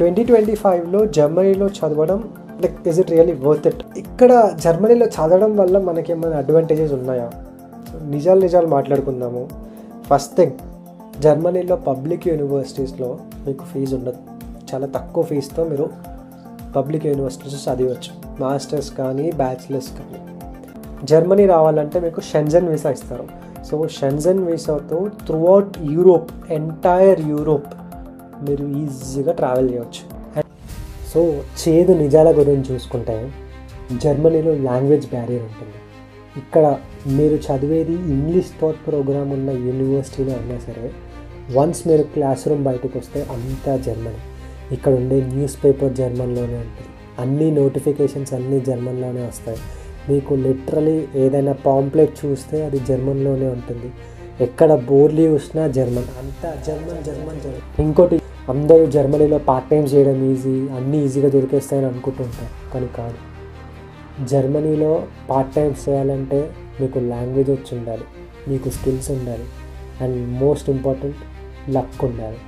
2025లో జర్మనీలో చదవడం like is it really worth it? ఇక్కడ జర్మనీలో చదవడం వల్ల మనకేమైనా అడ్వాంటేజెస్ ఉన్నాయా? నిజాలు మాట్లాడుకుందాము. ఫస్ట్ థింగ్, జర్మనీలో పబ్లిక్ యూనివర్సిటీస్లో మీకు ఫీజు ఉండదు. చాలా తక్కువ ఫీజుతో మీరు పబ్లిక్ యూనివర్సిటీస్ చదివచ్చు, మాస్టర్స్ కానీ బ్యాచిలర్స్ కానీ. జర్మనీ రావాలంటే మీకు షెంజన్ వీసా ఇస్తారు. సో షెంజన్ వీసాతో త్రూఅవుట్ యూరోప్, ఎంటైర్ యూరోప్ మీరు ఈజీగా ట్రావెల్ చేయవచ్చు. సో చేదు నిజాల గురించి చూసుకుంటే జర్మనీలో లాంగ్వేజ్ బ్యారియర్ ఉంటుంది. ఇక్కడ మీరు చదివేది ఇంగ్లీష్ థాట్ ప్రోగ్రామ్ ఉన్న యూనివర్సిటీలో అయినా సరే, వన్స్ మీరు క్లాస్ రూమ్ బయటకు వస్తే అంతా జర్మనీ. ఇక్కడ ఉండే న్యూస్ పేపర్ జర్మన్లోనే ఉంటుంది, అన్ని నోటిఫికేషన్స్ అన్నీ జర్మన్లోనే వస్తాయి. మీకు లిటరలీ ఏదైనా పాంప్లెట్ చూస్తే అది జర్మన్లోనే ఉంటుంది. ఎక్కడ బోర్లీ చూసినా జర్మన్, అంతా జర్మన్. ఇంకోటి, అందరూ జర్మనీలో పార్ట్ టైమ్స్ చేయడం ఈజీ, అన్నీ ఈజీగా దొరికేస్తాయని అనుకుంటుంటారు, కానీ కాదు. జర్మనీలో పార్ట్ టైమ్స్ చేయాలంటే మీకు లాంగ్వేజ్ వచ్చి ఉండాలి, మీకు స్కిల్స్ ఉండాలి, అండ్ మోస్ట్ ఇంపార్టెంట్ లక్ ఉండాలి.